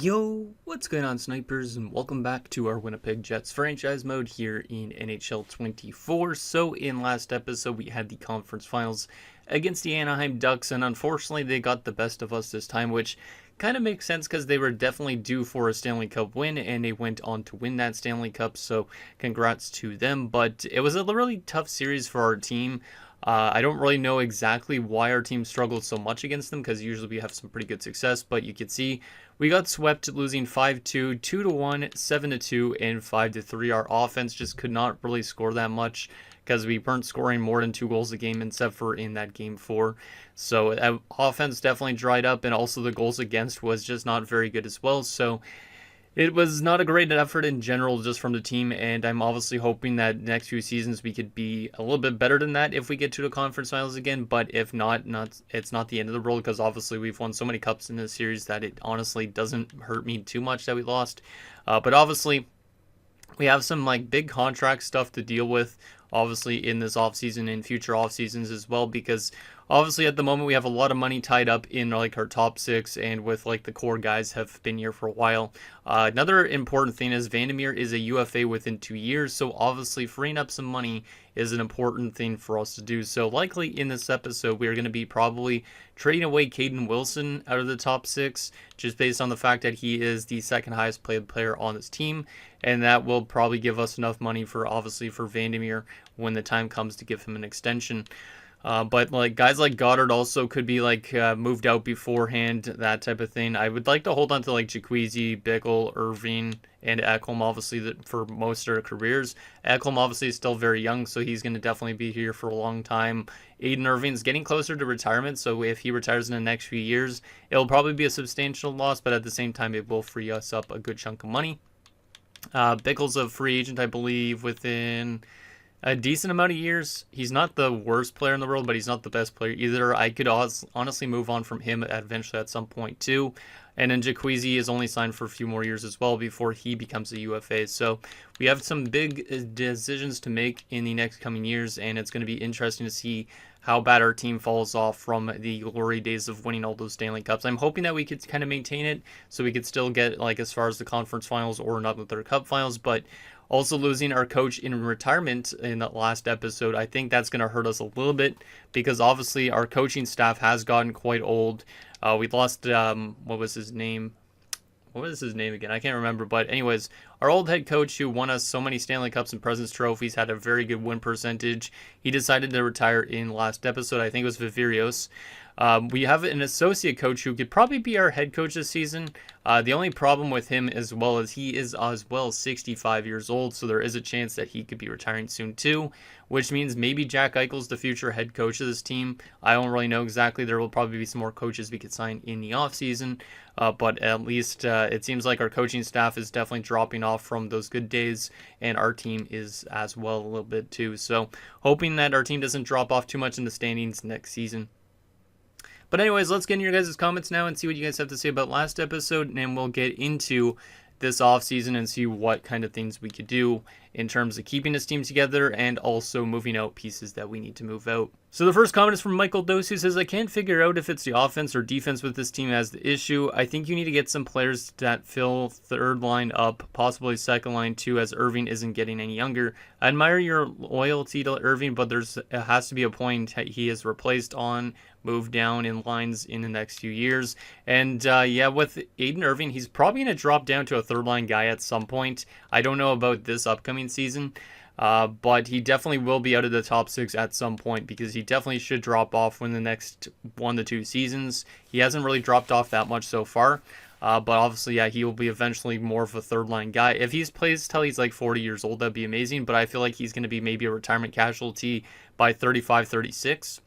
Yo, what's going on, snipers, and welcome back to our Winnipeg Jets franchise mode here in NHL 24. So in last episode we had the conference finals against the Anaheim Ducks, and unfortunately they got the best of us this time, which kind of makes sense because they were definitely due for a Stanley Cup win, and they went on to win that Stanley Cup, so congrats to them. But it was a really tough series for our team. I don't really know exactly why our team struggled so much against them, because usually we have some pretty good success, but you can see we got swept, losing 5-2, 2-1, 7-2, and 5-3. Our offense just could not really score that much because we weren't scoring more than 2 goals a game except for in that game 4. So offense definitely dried up, and also the goals against was just not very good as well. So it was not a great effort in general just from the team, and I'm obviously hoping that next few seasons we could be a little bit better than that if we get to the conference finals again. But if not, it's not the end of the world, because obviously we've won so many cups in this series that it honestly doesn't hurt me too much that we lost. But obviously we have some big contract stuff to deal with, obviously, in this offseason and future off seasons as well, because obviously at the moment we have a lot of money tied up in our top 6, and with the core guys have been here for a while. Another important thing is Vandermeer is a UFA within 2 years, so obviously freeing up some money is an important thing for us to do. So likely in this episode we are going to be probably trading away Caden Wilson out of the top 6, just based on the fact that he is the second highest paid player on this team, and that will probably give us enough money for Vandermeer when the time comes to give him an extension. But guys like Goddard also could be moved out beforehand, that type of thing. I would like to hold on to Jaqueezi, Bickle, Irving, and Ekholm, obviously, for most of their careers. Ekholm obviously is still very young, so he's going to definitely be here for a long time. Aiden Irving's getting closer to retirement, so if he retires in the next few years, it'll probably be a substantial loss, but at the same time it will free us up a good chunk of money. Bickle's a free agent, I believe, within a decent amount of years. He's not the worst player in the world, but he's not the best player either. I could honestly move on from him eventually at some point too. And then Jaqueezi is only signed for a few more years as well before he becomes a UFA. So we have some big decisions to make in the next coming years, and it's going to be interesting to see how bad our team falls off from the glory days of winning all those Stanley Cups. I'm hoping that we could kind of maintain it, so we could still get as far as the conference finals or not with our cup finals. But also losing our coach in retirement in that last episode, I think that's going to hurt us a little bit, because obviously our coaching staff has gotten quite old. We lost, what was his name? What was his name again? I can't remember. But anyways, our old head coach who won us so many Stanley Cups and President's Trophies, had a very good win percentage. He decided to retire in last episode. I think it was Vivirios. We have an associate coach who could probably be our head coach this season. The only problem with him as well is he is 65 years old, so there is a chance that he could be retiring soon too, which means maybe Jack Eichel's the future head coach of this team. I don't really know exactly. There will probably be some more coaches we could sign in the offseason, but at least it seems like our coaching staff is definitely dropping off from those good days, and our team is as well a little bit too. So hoping that our team doesn't drop off too much in the standings next season. But anyways, let's get into your guys' comments now and see what you guys have to say about last episode, and we'll get into this offseason and see what kind of things we could do in terms of keeping this team together and also moving out pieces that we need to move out. So the first comment is from Michael Dose, who says, I can't figure out if it's the offense or defense with this team as the issue. I think you need to get some players that fill third line up, possibly second line too, as Irving isn't getting any younger. I admire your loyalty to Irving, but it has to be a point that he is replaced on, move down in lines in the next few years. And yeah, with Aiden Irving, he's probably going to drop down to a third line guy at some point. I don't know about this upcoming season, but he definitely will be out of the top 6 at some point, because he definitely should drop off in the next 1 to 2 seasons. He hasn't really dropped off that much so far. But obviously, yeah, he will be eventually more of a third line guy. If he plays till he's 40 years old, that'd be amazing. But I feel like he's going to be maybe a retirement casualty by 35, 36.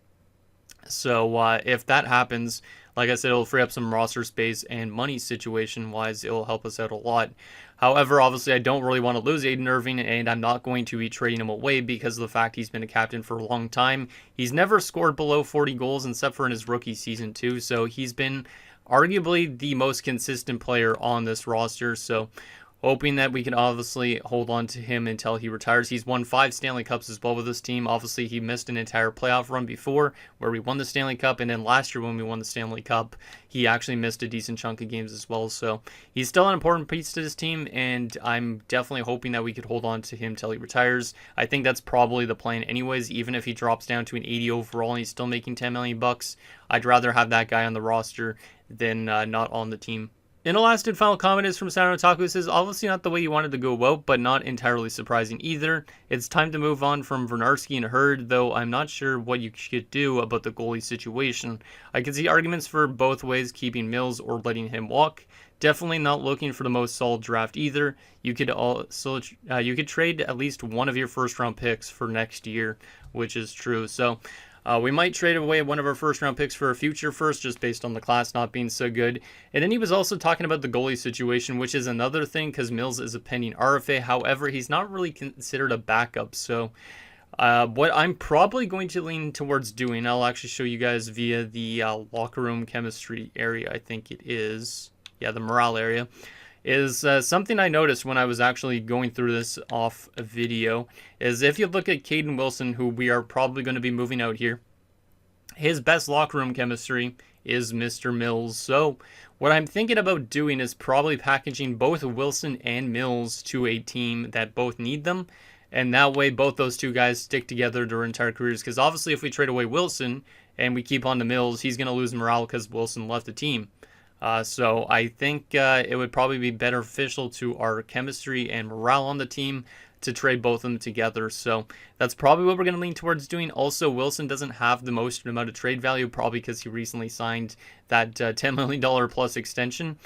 So if that happens, like I said, it'll free up some roster space, and money situation-wise, it will help us out a lot. However, obviously, I don't really want to lose Aiden Irving, and I'm not going to be trading him away because of the fact he's been a captain for a long time. He's never scored below 40 goals except for in his rookie season too, so he's been arguably the most consistent player on this roster. So hoping that we can obviously hold on to him until he retires. He's won 5 Stanley Cups as well with this team. Obviously, he missed an entire playoff run before where we won the Stanley Cup, and then last year when we won the Stanley Cup, he actually missed a decent chunk of games as well. So he's still an important piece to this team, and I'm definitely hoping that we could hold on to him till he retires. I think that's probably the plan anyways. Even if he drops down to an 80 overall and he's still making $10 million, I'd rather have that guy on the roster than not on the team. And the last and final comment is from Saturn Otaku. It says, obviously not the way you wanted to go about, but not entirely surprising either. It's time to move on from Vernarski and Hurd, though I'm not sure what you should do about the goalie situation. I can see arguments for both ways, keeping Mills or letting him walk. Definitely not looking for the most solid draft either. You could also you could trade at least one of your first round picks for next year, which is true. So we might trade away one of our first-round picks for a future first, just based on the class not being so good. And then he was also talking about the goalie situation, which is another thing because Mills is a pending RFA. However, he's not really considered a backup. So what I'm probably going to lean towards doing, I'll actually show you guys via the locker room chemistry area, I think it is. Yeah, the morale area. Is something I noticed when I was actually going through this off a video, is if you look at Caden Wilson, who we are probably going to be moving out here, his best locker room chemistry is Mr. Mills. So what I'm thinking about doing is probably packaging both Wilson and Mills to a team that both need them, and that way both those two guys stick together their entire careers, because obviously if we trade away Wilson and we keep on to Mills, he's going to lose morale because Wilson left the team. So I think it would probably be beneficial to our chemistry and morale on the team to trade both of them together. So that's probably what we're going to lean towards doing. Also, Wilson doesn't have the most amount of trade value, probably because he recently signed that $10 million plus extension.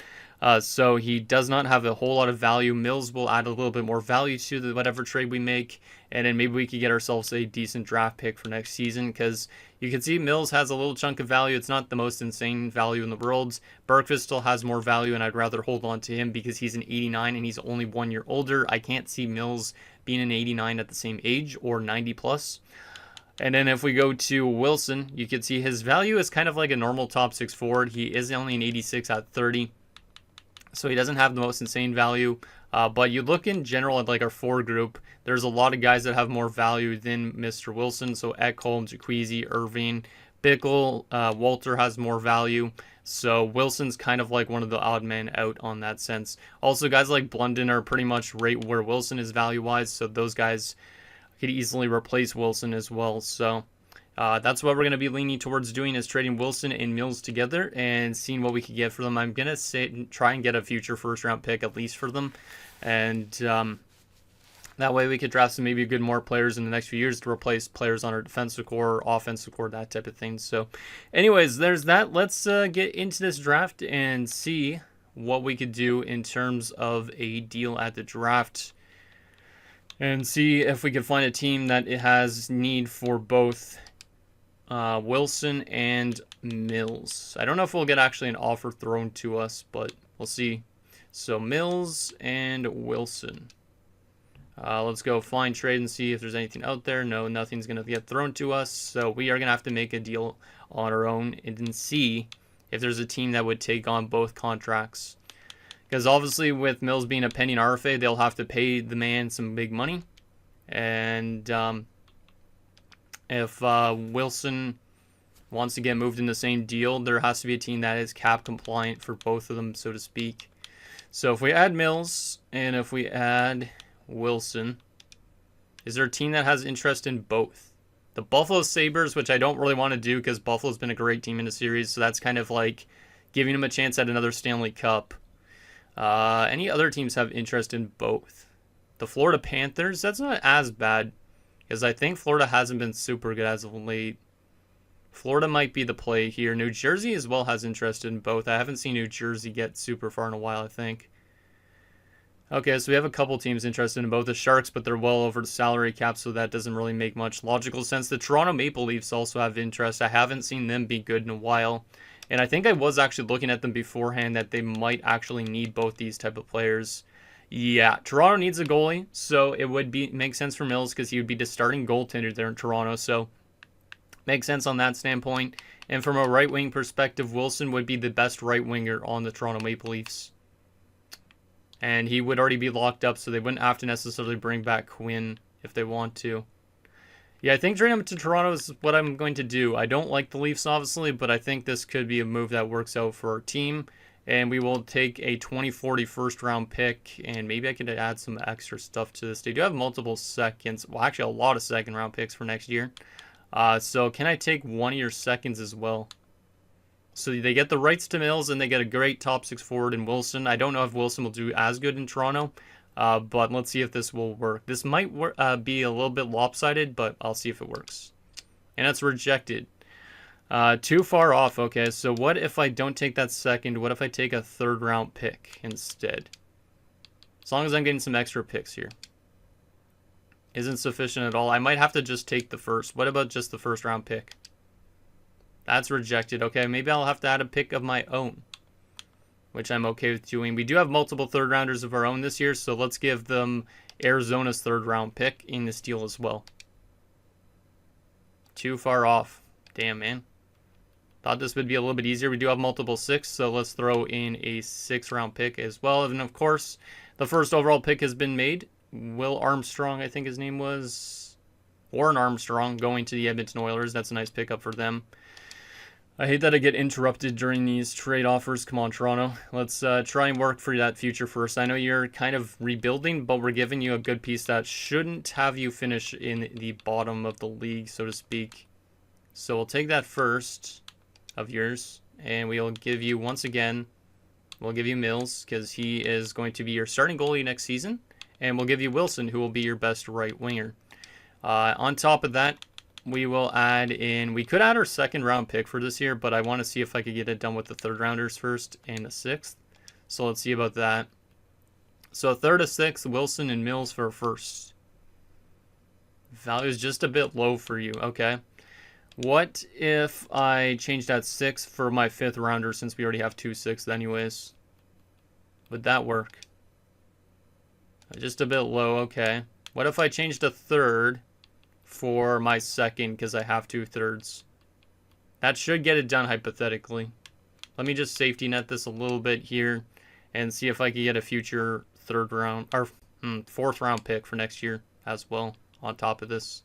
So he does not have a whole lot of value. Mills will add a little bit more value to whatever trade we make, and then maybe we could get ourselves a decent draft pick for next season, because you can see Mills has a little chunk of value. It's not the most insane value in the world. Berkvist still has more value, and I'd rather hold on to him because he's an 89 and he's only 1 year older. I can't see Mills being an 89 at the same age, or 90 plus. And then if we go to Wilson, you can see his value is kind of like a normal top 6 forward. He is only an 86 at 30. So he doesn't have the most insane value. But you look in general at like our forward group, there's a lot of guys that have more value than Mr. Wilson. So Ekholm, Jacquezie, Irving, Bickle, Walter has more value. So Wilson's kind of like one of the odd men out on that sense. Also, guys like Blunden are pretty much right where Wilson is value-wise. So those guys could easily replace Wilson as well. So that's what we're going to be leaning towards doing, is trading Wilson and Mills together and seeing what we could get for them. I'm going to try and get a future first-round pick at least for them. And that way we could draft some maybe good more players in the next few years to replace players on our defensive core, offensive core, that type of thing. So anyways, there's that. Let's get into this draft and see what we could do in terms of a deal at the draft, and see if we can find a team that it has need for both Wilson and Mills. I don't know if we'll get actually an offer thrown to us, but we'll see. So Mills and Wilson. Let's go find trade and see if there's anything out there. No, nothing's going to get thrown to us. So we are going to have to make a deal on our own and then see if there's a team that would take on both contracts. Because obviously with Mills being a pending RFA, they'll have to pay the man some big money. And if Wilson wants to get moved in the same deal, there has to be a team that is cap compliant for both of them, so to speak. So if we add Mills and if we add Wilson, is there a team that has interest in both? The Buffalo Sabres, which I don't really want to do because Buffalo's been a great team in the series, so that's kind of like giving them a chance at another Stanley Cup. Any other teams have interest in both? The Florida Panthers, that's not as bad, because I think Florida hasn't been super good as of late. Florida might be the play here. New Jersey as well has interest in both. I haven't seen New Jersey get super far in a while, I think. Okay, so we have a couple teams interested in both. The Sharks, but they're well over the salary cap, so that doesn't really make much logical sense. The Toronto Maple Leafs also have interest. I haven't seen them be good in a while. And I think I was actually looking at them beforehand that they might actually need both these type of players. Yeah, Toronto needs a goalie, so it would make sense for Mills because he would be the starting goaltender there in Toronto. So makes sense on that standpoint. And from a right-wing perspective, Wilson would be the best right-winger on the Toronto Maple Leafs. And he would already be locked up, so they wouldn't have to necessarily bring back Quinn if they want to. Yeah, I think trading him to Toronto is what I'm going to do. I don't like the Leafs, obviously, but I think this could be a move that works out for our team. And we will take a 2040 first-round pick, and maybe I could add some extra stuff to this. They do have multiple seconds. Well, actually, a lot of second-round picks for next year. So can I take one of your seconds as well? So they get the rights to Mills, and they get a great top six forward in Wilson. I don't know if Wilson will do as good in Toronto, but let's see if this will work. This might be a little bit lopsided, but I'll see if it works. And that's rejected. Too far off. Okay, so what if I don't take that second? What if I take a third-round pick instead? As long as I'm getting some extra picks here. Isn't sufficient at all. I might have to just take the first. What about just the first-round pick? That's rejected. Okay, maybe I'll have to add a pick of my own, which I'm okay with doing. We do have multiple third-rounders of our own this year, so let's give them Arizona's third-round pick in this deal as well. Too far off. Damn, man. Thought this would be a little bit easier. We do have multiple six, so let's throw in a sixth-round pick as well. And, of course, the first overall pick has been made. Will Armstrong, I think his name was. Warren Armstrong, going to the Edmonton Oilers. That's a nice pickup for them. I hate that I get interrupted during these trade offers. Come on, Toronto. Let's try and work for that future first. I know you're kind of rebuilding, but we're giving you a good piece that shouldn't have you finish in the bottom of the league, so to speak. So we'll take that first of yours, and we'll give you, once again, we'll give you Mills, because he is going to be your starting goalie next season, and we'll give you Wilson, who will be your best right winger. On top of that, we will add in, we could add our second round pick for this year, but I want to see if I could get it done with the third rounders first and the sixth. So let's see about that. So a third, a sixth, Wilson and Mills for a first. Value is just a bit low for you. Okay. What if I change that sixth for my fifth rounder, since we already have two sixths anyways? Would that work? Just a bit low. Okay. What if I changed a third for my second, because I have two thirds? That should get it done hypothetically. Let me just safety net this a little bit here and see if I can get a future third round or fourth round pick for next year as well on top of this.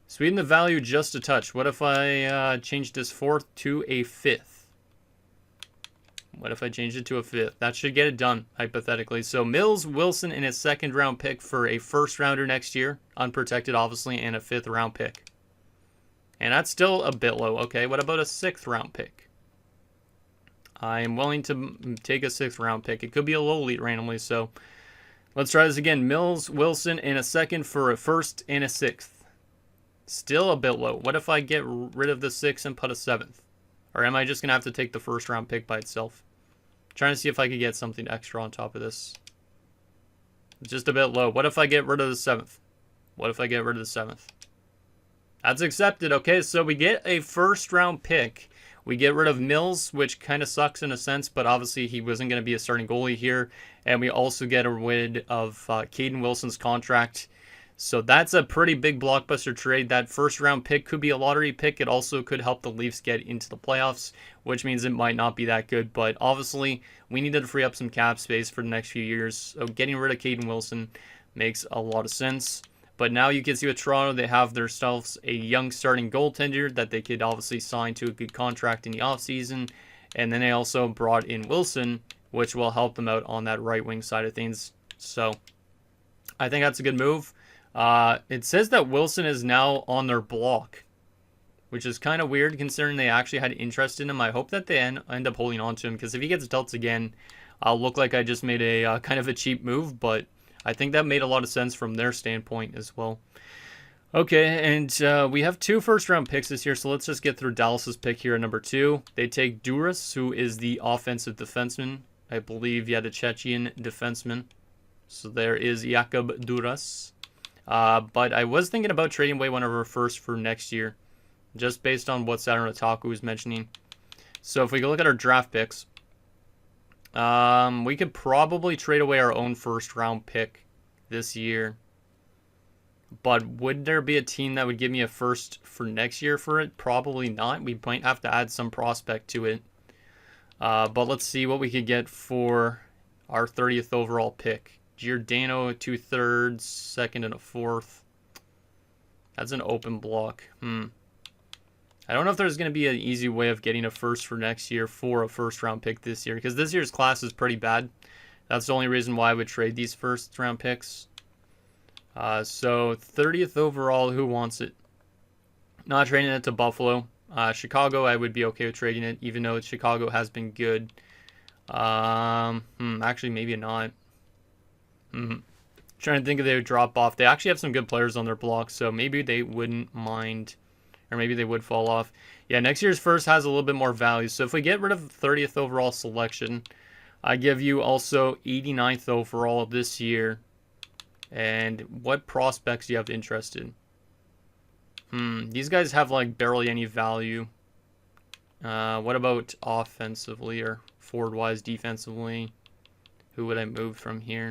Sweeten the value just a touch. What if I change this fourth to a fifth? What if I change it to a fifth? That should get it done, hypothetically. So Mills, Wilson, and a second-round pick for a first-rounder next year. Unprotected, obviously, and a fifth-round pick. And that's still a bit low. Okay, what about a sixth-round pick? I am willing to take a sixth-round pick. It could be a low lead randomly, so let's try this again. Mills, Wilson, and a second for a first and a sixth. Still a bit low. What if I get rid of the sixth and put a seventh? Or am I just going to have to take the first round pick by itself? Trying to see if I could get something extra on top of this. Just a bit low. What if I get rid of the seventh? What if I get rid of the seventh? That's accepted. Okay, so we get a first round pick. We get rid of Mills, which kind of sucks in a sense, but obviously he wasn't going to be a starting goalie here. And we also get rid of Caden Wilson's contract. So that's a pretty big blockbuster trade. That first round pick could be a lottery pick. It also could help the Leafs get into the playoffs, which means it might not be that good. But obviously, we needed to free up some cap space for the next few years. So getting rid of Caden Wilson makes a lot of sense. But now you can see with Toronto, they have themselves a young starting goaltender that they could obviously sign to a good contract in the offseason. And then they also brought in Wilson, which will help them out on that right wing side of things. So I think that's a good move. It says that Wilson is now on their block, which is kind of weird considering they actually had interest in him. I hope that they end up holding on to him, because if he gets dealt again, I'll look like I just made a kind of a cheap move, but I think that made a lot of sense from their standpoint as well. Okay, and we have two first-round picks this year, so let's just get through Dallas's pick here at number 2. They take Duras, who is the offensive defenseman. I believe, the Chechen defenseman. So there is Jakub Duras. But I was thinking about trading away one of our first for next year, just based on what Saturn Otaku was mentioning. So if we go look at our draft picks, we could probably trade away our own first round pick this year. But would there be a team that would give me a first for next year for it? Probably not. We might have to add some prospect to it. But let's see what we could get for our 30th overall pick. Giordano, 2/3, second and a fourth. That's an open block. I don't know if there's going to be an easy way of getting a first for next year for a first round pick this year, because this year's class is pretty bad. That's the only reason why I would trade these first round picks. So 30th overall, who wants it? Not trading it to Buffalo. Chicago, I would be okay with trading it, even though Chicago has been good. Actually, maybe not. Trying to think if they would drop off. They actually have some good players on their block, so maybe they wouldn't mind, or maybe they would fall off. Yeah, next year's first has a little bit more value. So if we get rid of 30th overall selection, I give you also 89th overall this year. And what prospects do you have interest in? These guys have like barely any value. What about offensively or forward-wise, defensively? Who would I move from here?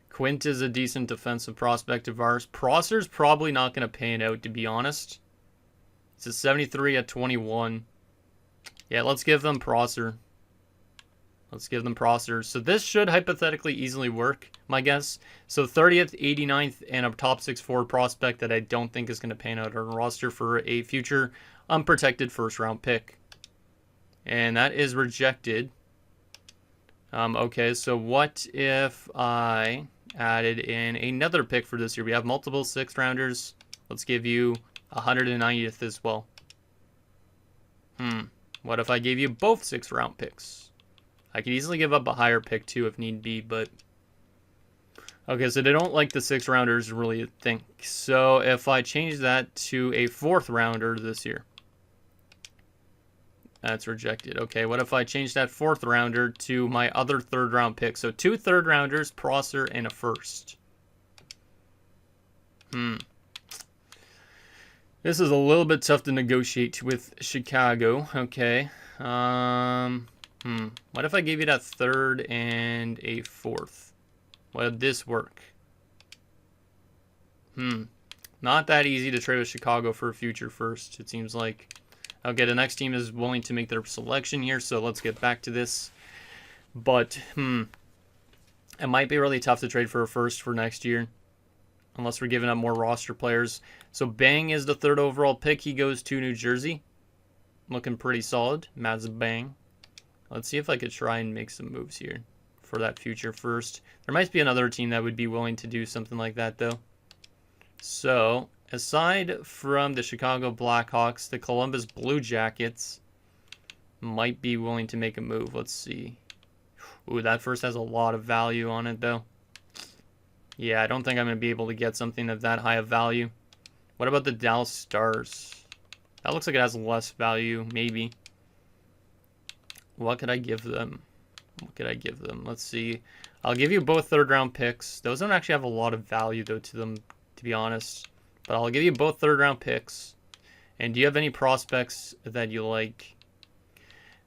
Quint is a decent defensive prospect of ours. Prosser's probably not going to pan out, to be honest. It's a 73 at 21. Yeah, let's give them Prosser. So this should hypothetically easily work, my guess. So 30th, 89th, and a top 6 forward prospect that I don't think is going to pan out on our roster for a future unprotected first round pick. And that is rejected. Okay, so what if I added in another pick for this year? We have multiple 6th rounders. Let's give you 190th as well. What if I gave you both 6th round picks? I could easily give up a higher pick too if need be, but... Okay, so they don't like the 6th rounders, really think. So if I change that to a 4th rounder this year? That's rejected. Okay, what if I change that 4th rounder to my other 3rd round pick? So 2 3rd rounders, Prosser, and a 1st. This is a little bit tough to negotiate with Chicago. Okay. What if I gave you that 3rd and a 4th? Would this work? Not that easy to trade with Chicago for a future first, it seems like. Okay, the next team is willing to make their selection here, so let's get back to this. But, it might be really tough to trade for a first for next year, unless we're giving up more roster players. So Bang is the 3rd overall pick. He goes to New Jersey. Looking pretty solid. Mads Bang. Let's see if I could try and make some moves here for that future first. There might be another team that would be willing to do something like that, though. So... aside from the Chicago Blackhawks, the Columbus Blue Jackets might be willing to make a move. Let's see. Ooh, that first has a lot of value on it, though. Yeah, I don't think I'm going to be able to get something of that high of value. What about the Dallas Stars? That looks like it has less value, maybe. What could I give them? Let's see. I'll give you both 3rd round picks. Those don't actually have a lot of value, though, to them, to be honest. But I'll give you both 3rd round picks. And do you have any prospects that you like?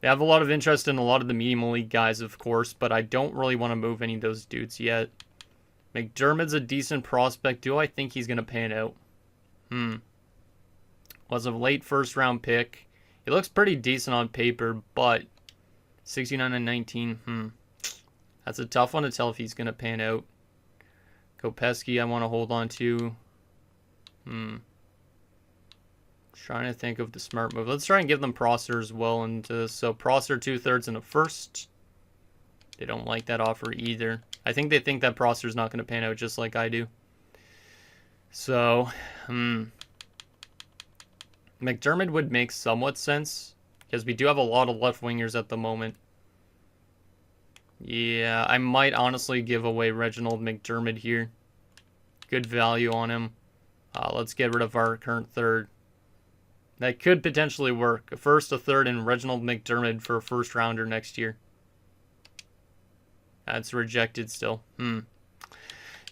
They have a lot of interest in a lot of the medium league guys, of course, but I don't really want to move any of those dudes yet. McDermott's a decent prospect. Do I think he's going to pan out? Was a late 1st round pick. He looks pretty decent on paper, but 69 and 19. That's a tough one to tell if he's going to pan out. Kopecky, I want to hold on to. Trying to think of the smart move. Let's try and give them Prosser as well. And so Prosser 2 3rds and a 1st. They don't like that offer either. I think they think that Prosser's not going to pan out just like I do. So, McDermott would make somewhat sense because we do have a lot of left wingers at the moment. Yeah, I might honestly give away Reginald McDermott here. Good value on him. Let's get rid of our current 3rd. That could potentially work. A 1st, a 3rd, and Reginald McDermott for a 1st rounder next year. That's rejected still.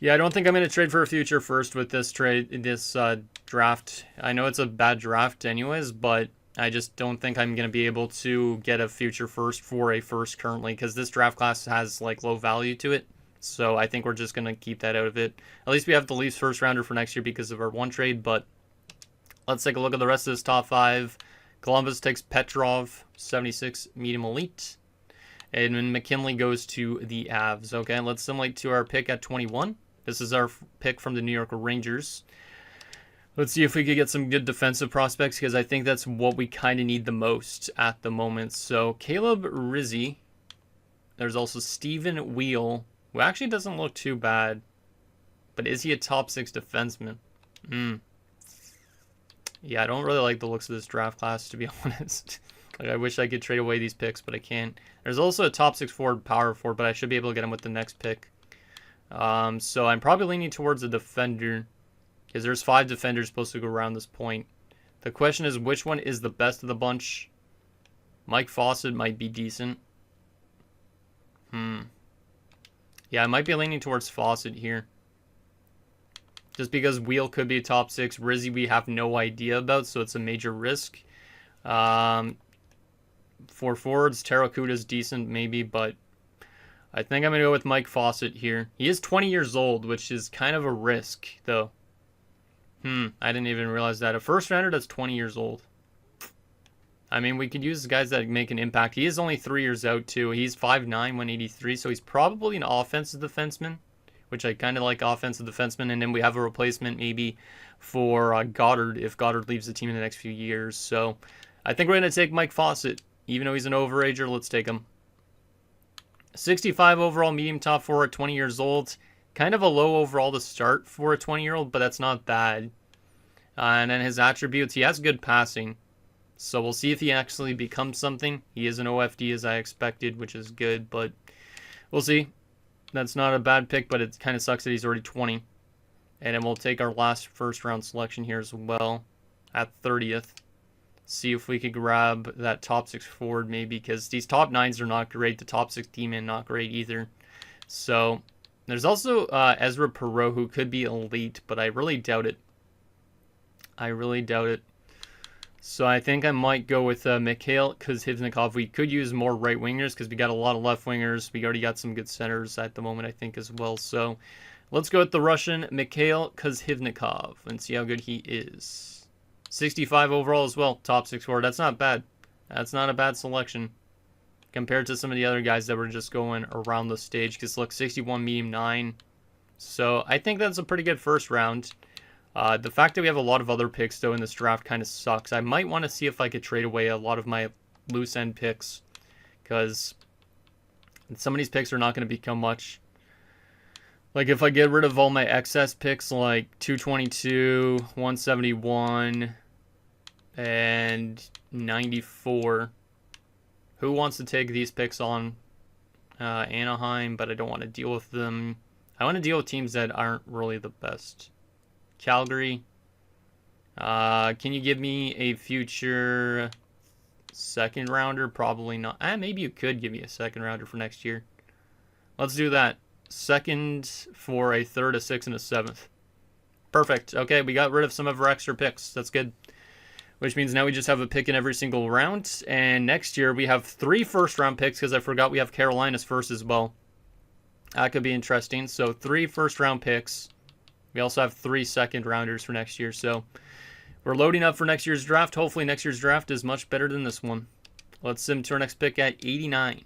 Yeah, I don't think I'm going to trade for a future first with this draft. I know it's a bad draft anyways, but I just don't think I'm going to be able to get a future first for a first currently because this draft class has like low value to it. So I think we're just going to keep that out of it. At least we have the Leafs 1st rounder for next year because of our one trade. But let's take a look at the rest of this top 5. Columbus takes Petrov, 76, medium elite. And then McKinley goes to the Avs. Okay, let's simulate to our pick at 21. This is our pick from the New York Rangers. Let's see if we could get some good defensive prospects, because I think that's what we kind of need the most at the moment. So Caleb Rizzi. There's also Steven Wheel, who actually doesn't look too bad. But is he a top 6 defenseman? Yeah, I don't really like the looks of this draft class, to be honest. Like, I wish I could trade away these picks, but I can't. There's also a top 6 forward, power forward, but I should be able to get him with the next pick. So I'm probably leaning towards a defender, because there's 5 defenders supposed to go around this point. The question is, which one is the best of the bunch? Mike Fawcett might be decent. Yeah, I might be leaning towards Fawcett here. Just because Wheel could be a top 6. Rizzi we have no idea about, so it's a major risk. For forwards, Terracouta's decent maybe, but I think I'm going to go with Mike Fawcett here. He is 20 years old, which is kind of a risk, though. I didn't even realize that. A first rounder that's 20 years old. I mean, we could use guys that make an impact. He is only 3 years out, too. He's 5'9", 183, so he's probably an offensive defenseman, which I kind of like offensive defenseman. And then we have a replacement maybe for Goddard if Goddard leaves the team in the next few years. So I think we're going to take Mike Fawcett. Even though he's an overager, let's take him. 65 overall, medium top forward, 20 years old. Kind of a low overall to start for a 20-year-old, but that's not bad. And then his attributes, he has good passing. So we'll see if he actually becomes something. He is an OFD as I expected, which is good, but we'll see. That's not a bad pick, but it kind of sucks that he's already 20. And then we'll take our last first-round selection here as well at 30th. See if we could grab that top 6 forward maybe, because these top 9s are not great. The top 6 D-men not great either. So there's also Ezra Perot, who could be elite, but I really doubt it. I really doubt it. So I think I might go with Mikhail Kozhivnikov. We could use more right wingers because we got a lot of left wingers. We already got some good centers at the moment, I think, as well. So let's go with the Russian Mikhail Kozhivnikov and see how good he is. 65 overall as well, top 6 forward. That's not bad. That's not a bad selection compared to some of the other guys that were just going around the stage. Because look, 61 medium 9. So I think that's a pretty good first round. The fact that we have a lot of other picks though in this draft kind of sucks. I might want to see if I could trade away a lot of my loose end picks, because some of these picks are not going to become much. Like if I get rid of all my excess picks, like 222, 171, and 94. Who wants to take these picks on? Anaheim, but I don't want to deal with them. I want to deal with teams that aren't really the best. Calgary. Can you give me a future second rounder? Probably not. Maybe you could give me a second rounder for next year. Let's do that. Second for a third, a sixth, and a seventh. Perfect. Okay, we got rid of some of our extra picks. That's good. Which means now we just have a pick in every single round. And next year we have 3 first-round picks, because I forgot we have Carolina's first as well. That could be interesting. So 3 first-round picks. We also have 3 second-rounders for next year. So we're loading up for next year's draft. Hopefully next year's draft is much better than this one. Let's sim to our next pick at 89.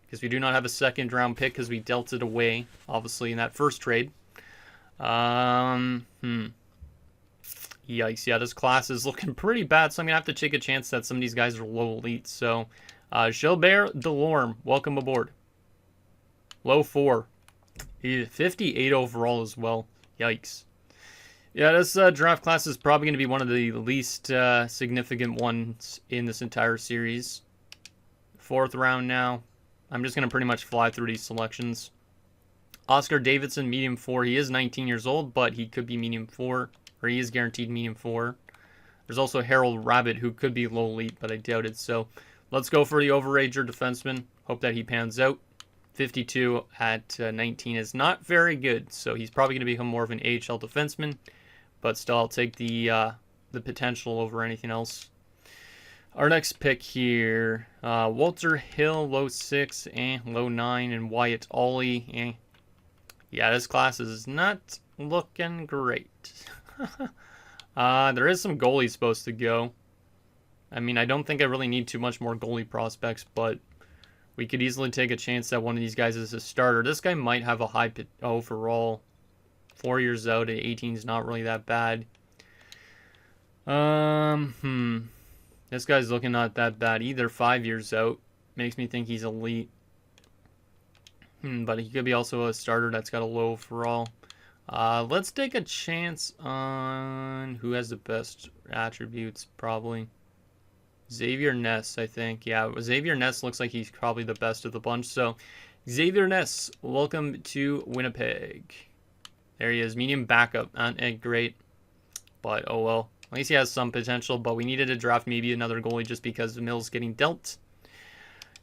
Because we do not have a second-round pick because we dealt it away, obviously, in that first trade. Yikes. Yeah, this class is looking pretty bad, so I'm going to have to take a chance that some of these guys are low elite. So, Gilbert Delorme, welcome aboard. Low 4. 58 overall as well. Yikes. Yeah, this draft class is probably going to be one of the least significant ones in this entire series. 4th round now. I'm just going to pretty much fly through these selections. Oscar Davidson, medium 4. He is 19 years old, but he could be medium 4. Or he is guaranteed medium 4. There's also Harold Rabbit, who could be low elite, but I doubt it. So let's go for the overager defenseman. Hope that he pans out. 52 at 19 is not very good, so he's probably going to become more of an AHL defenseman. But still, I'll take the potential over anything else. Our next pick here, Walter Hill, low 6, low 9, and Wyatt Ollie, Yeah, this class is not looking great. There is some goalies supposed to go. I mean, I don't think I really need too much more goalie prospects, but We could easily take a chance that one of these guys is a starter. This guy might have a high overall. 4 years out at 18 is not really that bad. This guy's looking not that bad either. 5 years out. Makes me think he's elite. But he could be also a starter that's got a low overall. Let's take a chance on who has the best attributes, probably. Xavier Ness, I think. Yeah, Xavier Ness looks like he's probably the best of the bunch. So, Xavier Ness, welcome to Winnipeg. There he is, medium backup. Not great, but oh well. At least he has some potential, but we needed to draft maybe another goalie just because Mills getting dealt.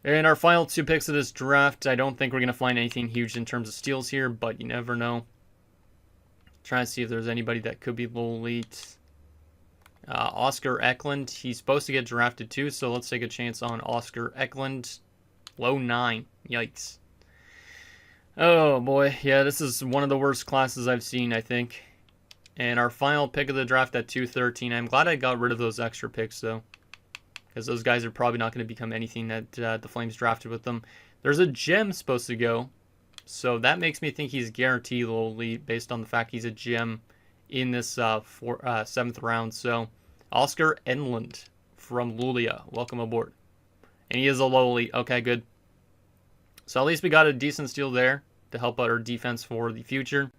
And our final 2 picks of this draft, I don't think we're going to find anything huge in terms of steals here, but you never know. Trying to see if there's anybody that could be low elite. Oscar Eklund, he's supposed to get drafted too, so let's take a chance on Oscar Eklund. Low 9, yikes. Oh boy, yeah, this is one of the worst classes I've seen, I think. And our final pick of the draft at 213, I'm glad I got rid of those extra picks though, because those guys are probably not going to become anything that the Flames drafted with them. There's a gem supposed to go, so that makes me think he's guaranteed low elite based on the fact he's a gem in this 7th round. So Oscar Enlund from Luleå, welcome aboard. And he is a low elite. Okay, good. So at least we got a decent steal there to help out our defense for the future.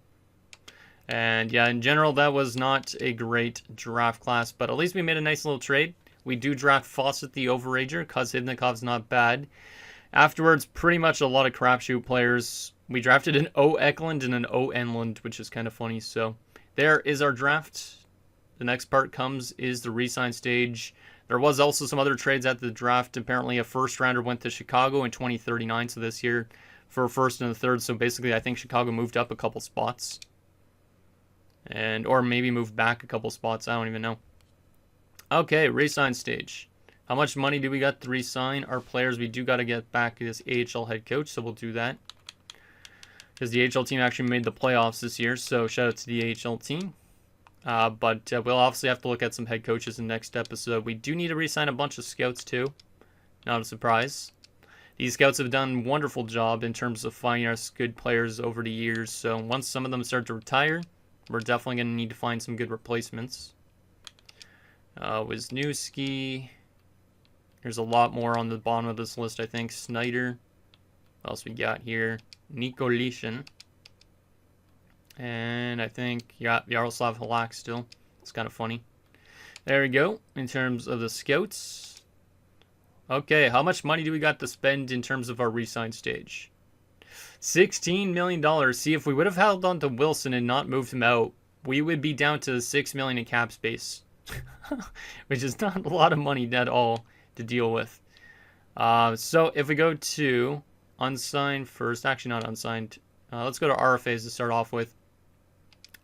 And yeah, in general, that was not a great draft class, but at least we made a nice little trade. We do draft Fawcett the Overager because Hivnikov's not bad. Afterwards, pretty much a lot of crapshoot players. We drafted an O Eklund and an O Enlund, which is kind of funny. So there is our draft. The next part is the Resign stage. There was also some other trades at the draft. Apparently, a first rounder went to Chicago in 2039, so this year for a first and a third. So basically, I think Chicago moved up a couple spots, or maybe moved back a couple spots. I don't even know. Okay, Resign stage. How much money do we got to resign our players? We do got to get back this AHL head coach, so we'll do that. Because the AHL team actually made the playoffs this year, so shout out to the AHL team. But we'll obviously have to look at some head coaches in the next episode. We do need to re-sign a bunch of scouts too. Not a surprise. These scouts have done a wonderful job in terms of finding us good players over the years. So once some of them start to retire, we're definitely going to need to find some good replacements. Wisniewski. There's a lot more on the bottom of this list, I think. Snyder. What else we got here? Nikolishin. And I think, yeah, Yaroslav Halak still. It's kind of funny. There we go. In terms of the scouts. Okay, how much money do we got to spend in terms of our re-sign stage? $16 million. See, if we would have held on to Wilson and not moved him out, we would be down to $6 million in cap space. Which is not a lot of money at all to deal with. So if we go to unsigned first, actually not unsigned. Let's go to RFAs to start off with.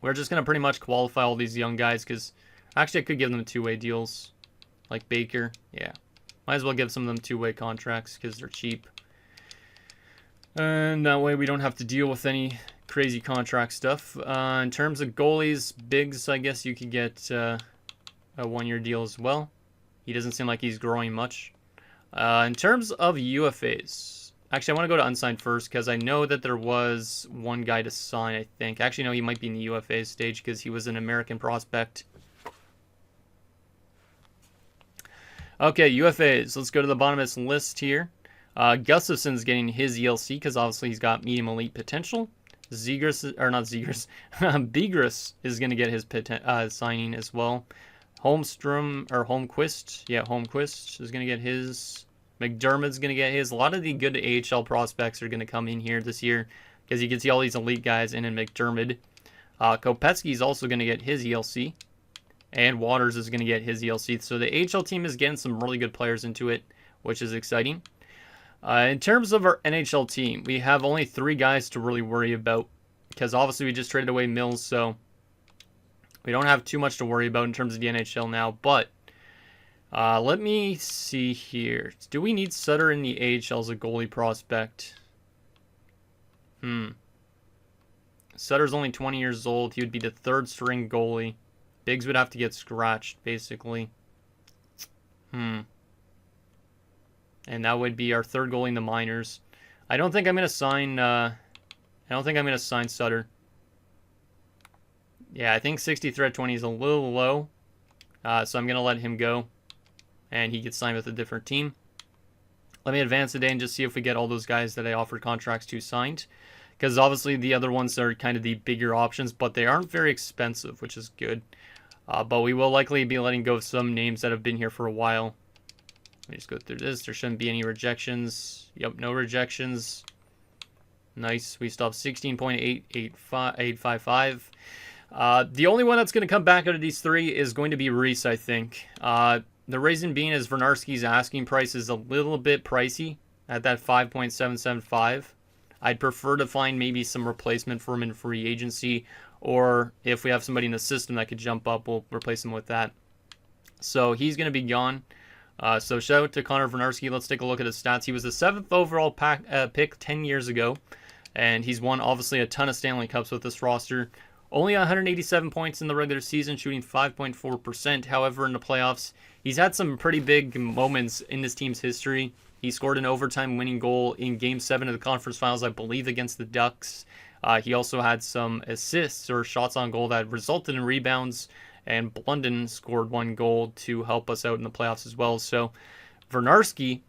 We're just going to pretty much qualify all these young guys because actually I could give them two-way deals. Like Baker. Yeah. Might as well give some of them two-way contracts because they're cheap. And that way we don't have to deal with any crazy contract stuff. In terms of goalies, Biggs, I guess you could get a one-year deal as well. He doesn't seem like he's growing much. In terms of UFAs, actually I want to go to unsigned first because I know that there was one guy to sign, I think. Actually, no, he might be in the UFA stage because he was an American prospect. Okay, UFAs. Let's go to the bottom of this list here. Gustafson's getting his ELC because obviously he's got medium elite potential. Zegras, or not Zegras, Begris is going to get his signing as well. Holmstrom, or Holmquist, yeah, Holmquist is going to get his. McDermott's going to get his. A lot of the good AHL prospects are going to come in here this year because you can see all these elite guys in McDermott. Kopetsky is also going to get his ELC. And Waters is going to get his ELC. So the AHL team is getting some really good players into it, which is exciting. In terms of our NHL team, we have only 3 guys to really worry about because obviously we just traded away Mills, so we don't have too much to worry about in terms of the NHL now. But let me see here. Do we need Sutter in the AHL as a goalie prospect? Sutter's only 20 years old. He would be the 3rd string goalie. Biggs would have to get scratched, basically. and that would be our third goalie in the minors. I don't think I'm going to sign. I don't think I'm going to sign Sutter. Yeah, I think 60 threat 20 is a little low, so I'm going to let him go, and he gets signed with a different team. Let me advance today and just see if we get all those guys that I offered contracts to signed, because obviously the other ones are kind of the bigger options, but they aren't very expensive, which is good. But we will likely be letting go of some names that have been here for a while. Let me just go through this. There shouldn't be any rejections. Yep, no rejections. Nice. We still have 16.855. The only one that's going to come back out of these three is going to be Reese, I think. The reason being is Vernarski's asking price is a little bit pricey at that 5.775. I'd prefer to find maybe some replacement for him in free agency, or if we have somebody in the system that could jump up, we'll replace him with that. So he's going to be gone. So shout out to Connor Vernarski. Let's take a look at his stats. He was the 7th overall pick 10 years ago, and he's won obviously a ton of Stanley Cups with this roster. Only 187 points in the regular season, shooting 5.4%. However, in the playoffs, he's had some pretty big moments in this team's history. He scored an overtime winning goal in Game 7 of the conference finals, I believe, against the Ducks. He also had some assists or shots on goal that resulted in rebounds, and Blunden scored one goal to help us out in the playoffs as well. So Vernarski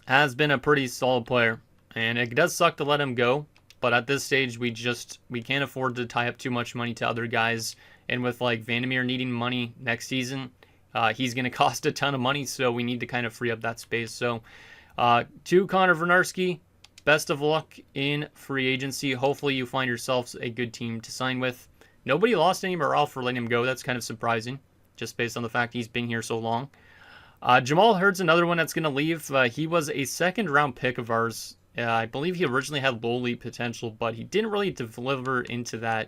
has been a pretty solid player, and it does suck to let him go. But at this stage, we can't afford to tie up too much money to other guys. And with like Vandermeer needing money next season, he's going to cost a ton of money. So we need to kind of free up that space. So to Connor Vernarski, best of luck in free agency. Hopefully you find yourselves a good team to sign with. Nobody lost any morale for letting him go. That's kind of surprising, just based on the fact he's been here so long. Jamal Hurd's another one that's going to leave. He was a second-round pick of ours. I believe he originally had low league potential, but he didn't really deliver into that.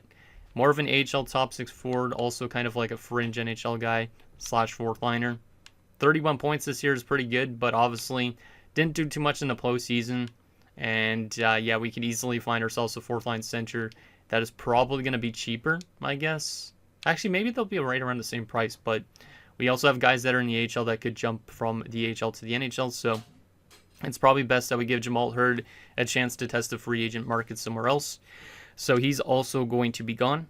More of an AHL top 6 forward, also kind of like a fringe NHL guy / fourth liner. 31 points this year is pretty good, but obviously didn't do too much in the postseason. And yeah, we could easily find ourselves a fourth line center that is probably going to be cheaper, I guess. Actually, maybe they'll be right around the same price, but we also have guys that are in the AHL that could jump from the AHL to the NHL, so it's probably best that we give Jamal Hurd a chance to test the free agent market somewhere else. So he's also going to be gone.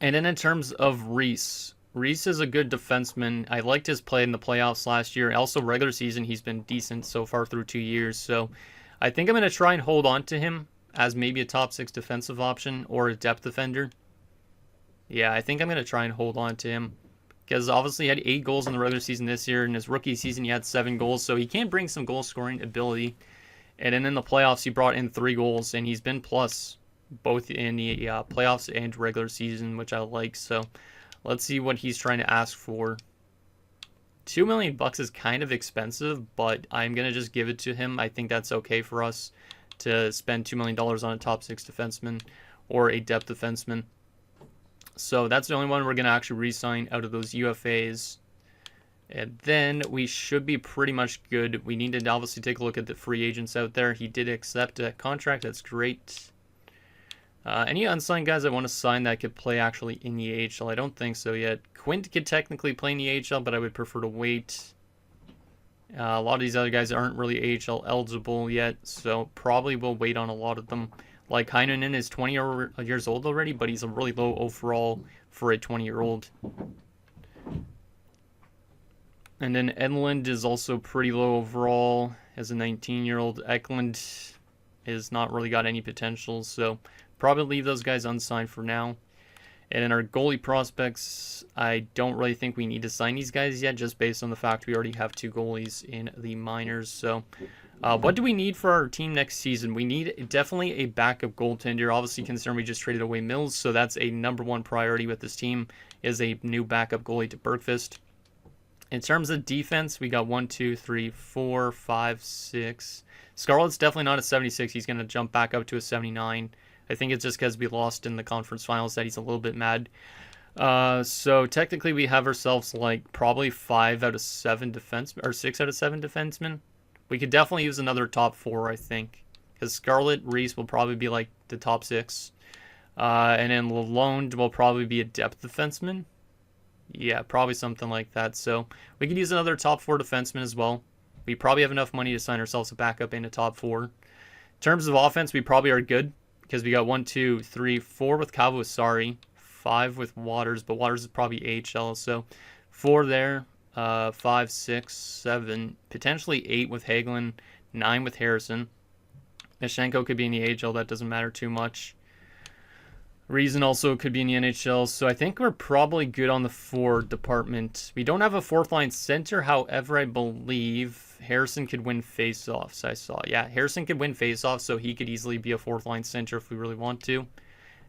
And then in terms of Reese is a good defenseman. I liked his play in the playoffs last year. Also regular season, he's been decent so far through 2 years. So I think I'm going to try and hold on to him as maybe a top 6 defensive option or a depth defender. Yeah, I think I'm going to try and hold on to him, because obviously he had 8 goals in the regular season this year. In his rookie season, he had 7 goals, so he can bring some goal-scoring ability. And then in the playoffs, he brought in 3 goals, and he's been plus both in the playoffs and regular season, which I like. So let's see what he's trying to ask for. $2 million is kind of expensive, but I'm going to just give it to him. I think that's okay for us to spend $2 million on a top 6 defenseman or a depth defenseman. So that's the only one we're going to actually re-sign out of those UFAs. And then we should be pretty much good. We need to obviously take a look at the free agents out there. He did accept a contract. That's great. Any unsigned guys I want to sign that could play actually in the AHL? I don't think so yet. Quint could technically play in the AHL, but I would prefer to wait. A lot of these other guys aren't really AHL eligible yet, so probably we'll wait on a lot of them. Like Heinonen is 20 years old already, but he's a really low overall for a 20-year-old. And then Edlund is also pretty low overall as a 19-year-old. Eklund is not really got any potential, so probably leave those guys unsigned for now. And in our goalie prospects, I don't really think we need to sign these guys yet, just based on the fact we already have 2 goalies in the minors. So what do we need for our team next season? We need definitely a backup goaltender. Obviously, considering we just traded away Mills, so that's a #1 priority with this team, is a new backup goalie to Bergqvist. In terms of defense, we got 1, 2, 3, 4, 5, 6. Scarlett's definitely not a 76. He's going to jump back up to a 79. I think it's just because we lost in the conference finals that he's a little bit mad. So technically we have ourselves like probably 5 out of 7 defensemen, or 6 out of 7 defensemen. We could definitely use another top 4, I think, because Scarlett, Reese will probably be like the top 6. And then Lalonde will probably be a depth defenseman. Yeah, probably something like that. So we could use another top 4 defenseman as well. we probably have enough money to sign ourselves a backup in a top 4. In terms of offense, we probably are good because we got 1, 2, 3, 4 with Kawasari, 5 with Waters, but Waters is probably AHL, so 4 there, 5, 6, 7, potentially 8 with Hagelin, 9 with Harrison. Mishenko could be in the AHL, that doesn't matter too much. Reason also could be in the NHL, so I think we're probably good on the forward department. We don't have a 4th-line center, however, I believe Harrison could win faceoffs, I saw. Yeah, Harrison could win faceoffs, so he could easily be a 4th-line center if we really want to.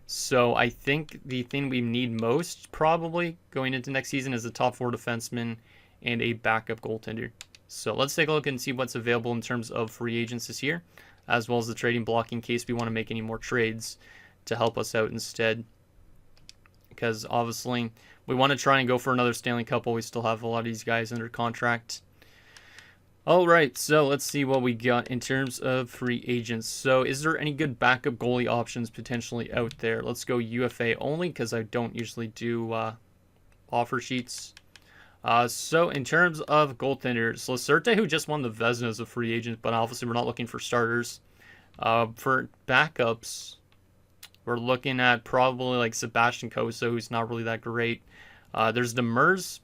So I think the thing we need most, probably, going into next season is a top 4 defenseman and a backup goaltender. So let's take a look and see what's available in terms of free agents this year, as well as the trading block in case we want to make any more trades to help us out instead, because obviously we want to try and go for another Stanley Cup while we still have a lot of these guys under contract. Alright, so let's see what we got in terms of free agents. So is there any good backup goalie options potentially out there? Let's go UFA only because I don't usually do offer sheets. So in terms of goaltenders, Lacerte, who just won the Vezina, is a free agent, but obviously we're not looking for starters. For backups, we're looking at probably like Sebastian Cossa, who's not really that great. There's Demers,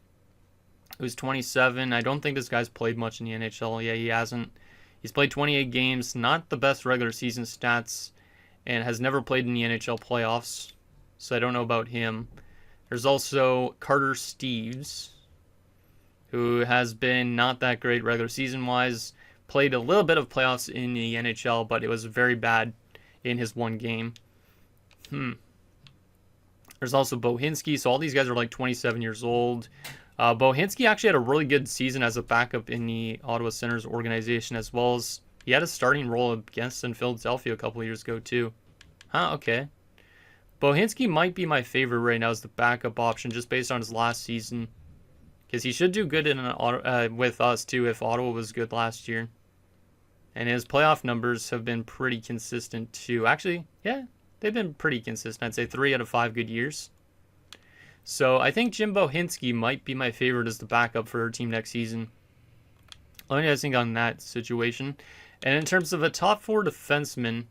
who's 27. I don't think this guy's played much in the NHL. Yeah, he hasn't. He's played 28 games, not the best regular season stats, and has never played in the NHL playoffs, so I don't know about him. There's also Carter Steves, who has been not that great regular season-wise. Played a little bit of playoffs in the NHL, but it was very bad in his one game. There's also Bohinski, so all these guys are like 27 years old. Bohinski actually had a really good season as a backup in the Ottawa Senators organization, as well as he had a starting role against in Philadelphia a couple of years ago too. Okay. Bohinski might be my favorite right now as the backup option, just based on his last season, because he should do good in with us too if Ottawa was good last year. And his playoff numbers have been pretty consistent too. Actually, yeah, they've been pretty consistent. I'd say 3 out of 5 good years. So I think Jim Bohinski might be my favorite as the backup for our team next season. Let me guys think on that situation. And in terms of a top 4 defenseman,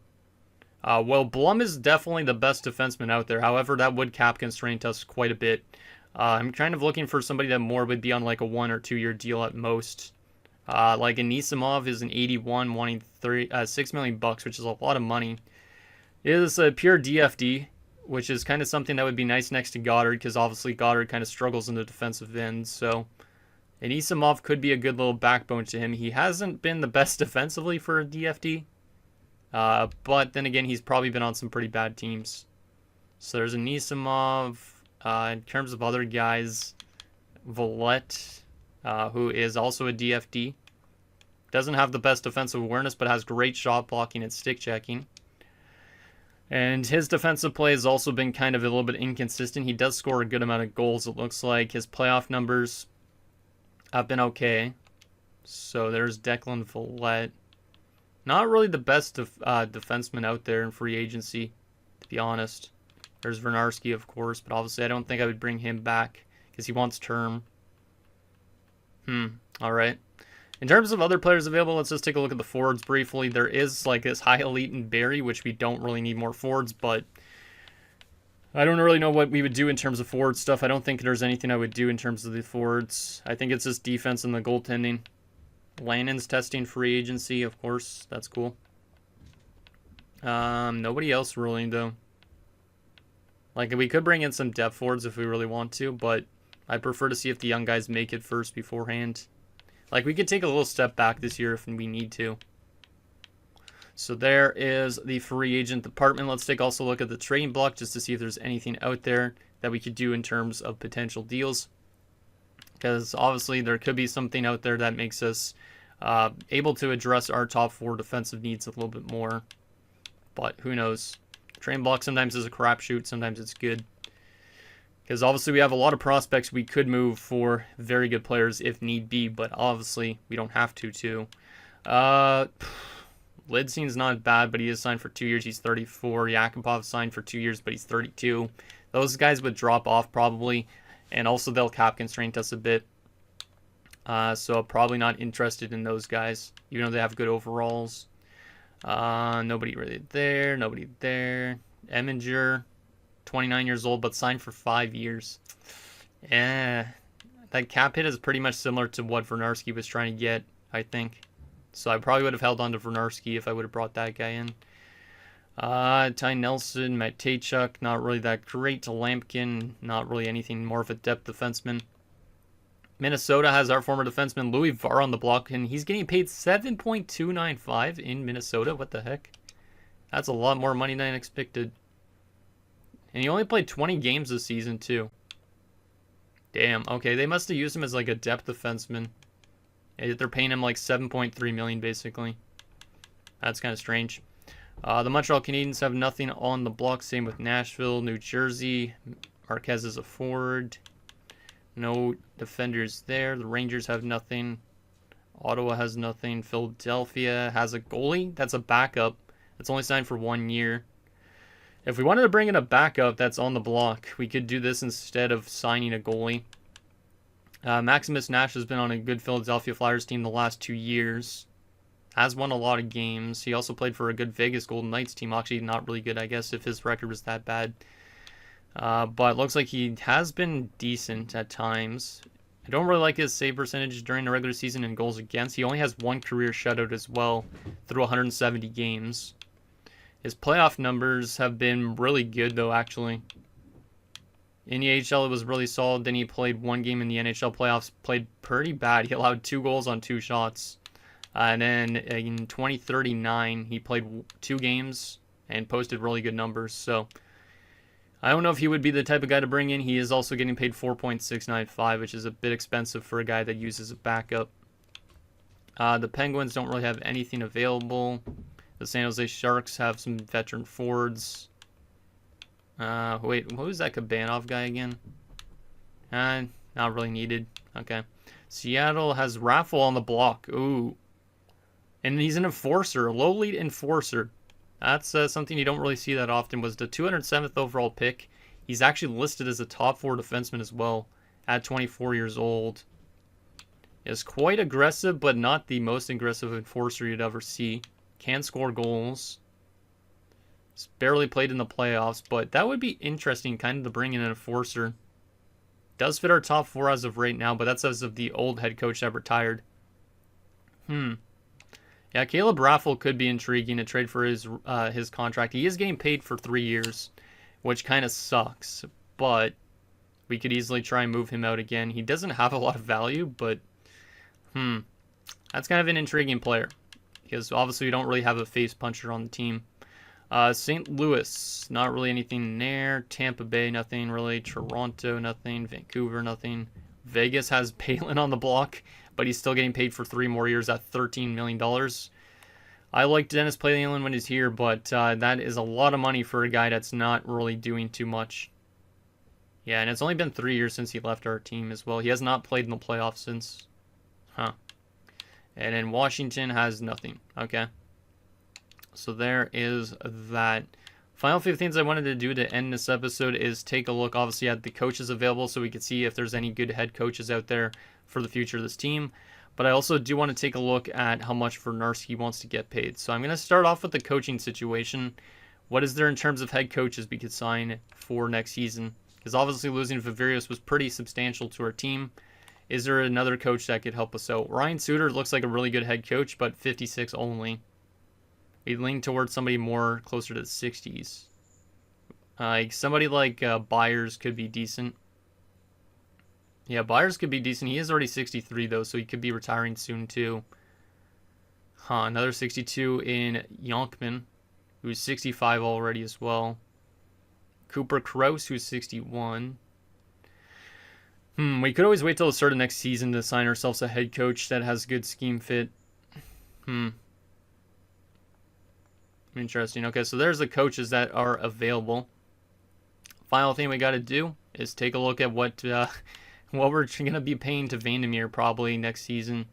well, Blum is definitely the best defenseman out there. However, that would cap constrain us quite a bit. I'm kind of looking for somebody that more would be on like a 1 or 2 year deal at most. Like Anisimov is an 81, wanting $6 million, which is a lot of money. It is a pure DFD, which is kind of something that would be nice next to Goddard, because obviously Goddard kind of struggles in the defensive end. So Anisimov could be a good little backbone to him. He hasn't been the best defensively for a DFD, but then again, he's probably been on some pretty bad teams. So there's Anisimov. In terms of other guys, Valette, who is also a DFD. Doesn't have the best defensive awareness, but has great shot blocking and stick checking. And his defensive play has also been kind of a little bit inconsistent. He does score a good amount of goals, it looks like. His playoff numbers have been okay. So there's Declan Valette. Not really the best defenseman out there in free agency, to be honest. There's Vernarski, of course, but obviously I don't think I would bring him back because he wants term. All right. In terms of other players available, let's just take a look at the forwards briefly. There is like this high elite in Barry, which we don't really need more forwards, but I don't really know what we would do in terms of forward stuff. I don't think there's anything I would do in terms of the forwards. I think it's just defense and the goaltending. Lannon's testing free agency, of course. That's cool. Nobody else really, though. Like, we could bring in some depth forwards if we really want to, but I prefer to see if the young guys make it first beforehand. Like, we could take a little step back this year if we need to. So there is the free agent department. Let's take also a look at the trading block just to see if there's anything out there that we could do in terms of potential deals. Because obviously there could be something out there that makes us able to address our top 4 defensive needs a little bit more. But who knows? Trading block sometimes is a crapshoot, sometimes it's good. Because obviously we have a lot of prospects we could move for very good players if need be, but obviously we don't have to too. Lidstein's not bad, but he is signed for 2 years. He's 34. Yakupov signed for 2 years, but he's 32. Those guys would drop off probably, and also they'll cap constrain us a bit. So I'm probably not interested in those guys, even though they have good overalls. Nobody really there. Nobody there. Eminger, 29 years old, but signed for 5 years. Yeah, that cap hit is pretty much similar to what Vernarski was trying to get, I think. So I probably would have held on to Vernarski if I would have brought that guy in. Ty Nelson, Matt Taychuk, not really that great. Lampkin, not really anything, more of a depth defenseman. Minnesota has our former defenseman Louis Varr on the block, and he's getting paid $7.295 in Minnesota. What the heck? That's a lot more money than I expected. And he only played 20 games this season, too. Damn, okay, they must have used him as like a depth defenseman. And they're paying him like $7.3 million, basically. That's kind of strange. The Montreal Canadiens have nothing on the block. Same with Nashville, New Jersey. Marquez is a forward. No defenders there. The Rangers have nothing. Ottawa has nothing. Philadelphia has a goalie. That's a backup. That's only signed for 1 year. If we wanted to bring in a backup that's on the block, we could do this instead of signing a goalie. Maximus Nash has been on a good Philadelphia Flyers team the last 2 years. Has won a lot of games. He also played for a good Vegas Golden Knights team. Actually, not really good, I guess, if his record was that bad. But looks like he has been decent at times. I don't really like his save percentage during the regular season and goals against. He only has one career shutout as well through 170 games. His playoff numbers have been really good, though, actually. In the AHL, it was really solid. Then he played one game in the NHL playoffs, played pretty bad. He allowed 2 goals on 2 shots. And then in 2039, he played 2 games and posted really good numbers. So I don't know if he would be the type of guy to bring in. He is also getting paid $4.695, which is a bit expensive for a guy that uses a backup. The Penguins don't really have anything available. The San Jose Sharks have some veteran forwards. Wait, who is that Kabanov guy again? Not really needed. Okay. Seattle has Raffle on the block. Ooh. And he's an enforcer, a low-lead enforcer. That's something you don't really see that often. Was the 207th overall pick. He's actually listed as a top 4 defenseman as well at 24 years old. Is quite aggressive, but not the most aggressive enforcer you'd ever see. Can score goals. He's barely played in the playoffs, but that would be interesting kind of to bring in an enforcer. Does fit our top 4 as of right now, but that's as of the old head coach that retired. Yeah, Caleb Raffle could be intriguing to trade for his contract. He is getting paid for 3 years, which kind of sucks, but we could easily try and move him out again. He doesn't have a lot of value, but that's kind of an intriguing player because obviously we don't really have a face puncher on the team. St. Louis, not really anything there. Tampa Bay, nothing really. Toronto, nothing. Vancouver, nothing. Vegas has Palin on the block, but he's still getting paid for 3 more years at $13 million. I like Dennis Palin when he's here, but that is a lot of money for a guy that's not really doing too much. Yeah, and it's only been 3 years since he left our team as well. He has not played in the playoffs since. And then Washington has nothing. Okay. So there is that. Final few things I wanted to do to end this episode is take a look, obviously, at the coaches available so we could see if there's any good head coaches out there for the future of this team. But I also do want to take a look at how much Vernarski wants to get paid. So I'm going to start off with the coaching situation. What is there in terms of head coaches we could sign for next season? Because obviously losing Viverius was pretty substantial to our team. Is there another coach that could help us out? Ryan Suter looks like a really good head coach, but 56 only. We lean towards somebody more closer to the 60s. Somebody like Byers could be decent. Yeah, Byers could be decent. He is already 63, though, so he could be retiring soon, too. Another 62 in Yonkman, who's 65 already as well. Cooper Krause, who's 61. We could always wait till the start of next season to sign ourselves a head coach that has good scheme fit. Interesting. Okay, so there's the coaches that are available. Final thing we got to do is take a look at what we're going to be paying to Vandermeer probably next season,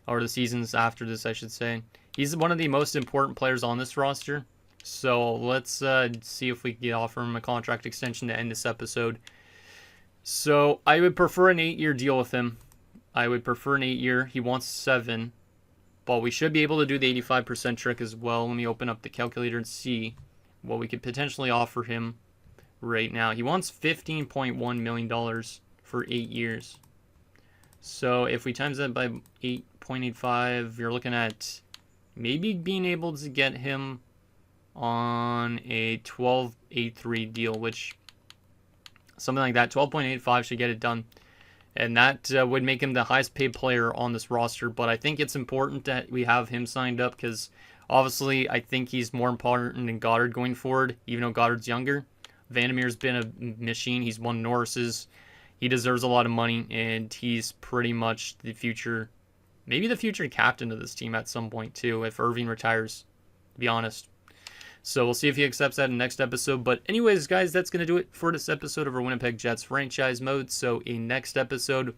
or the seasons after this, I should say. He's one of the most important players on this roster, so let's see if we can offer him a contract extension to end this episode. So I would prefer an 8-year deal with him. I would prefer an 8-year. He wants 7. But we should be able to do the 85% trick as well. Let me open up the calculator and see what we could potentially offer him right now. He wants $15.1 million for 8 years. So if we times that by 8.85, you're looking at maybe being able to get him on a 12.83 deal, which something like that, 12.85 should get it done. And that would make him the highest paid player on this roster. But I think it's important that we have him signed up because obviously I think he's more important than Goddard going forward, even though Goddard's younger. Vandermeer's been a machine. He's won Norris's. He deserves a lot of money, and he's pretty much the future, maybe the future captain of this team at some point too, if Irving retires, to be honest. So we'll see if he accepts that in the next episode. But anyways, guys, that's going to do it for this episode of our Winnipeg Jets franchise mode. So in next episode,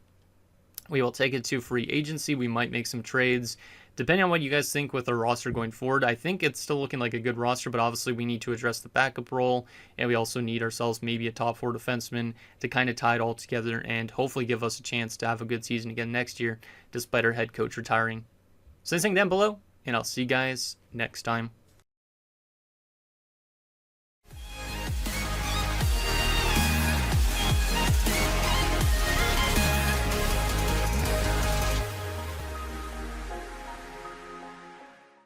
we will take it to free agency. We might make some trades, depending on what you guys think with our roster going forward. I think it's still looking like a good roster, but obviously we need to address the backup role, and we also need ourselves maybe a top 4 defenseman to kind of tie it all together and hopefully give us a chance to have a good season again next year, despite our head coach retiring. So anything down below, and I'll see you guys next time.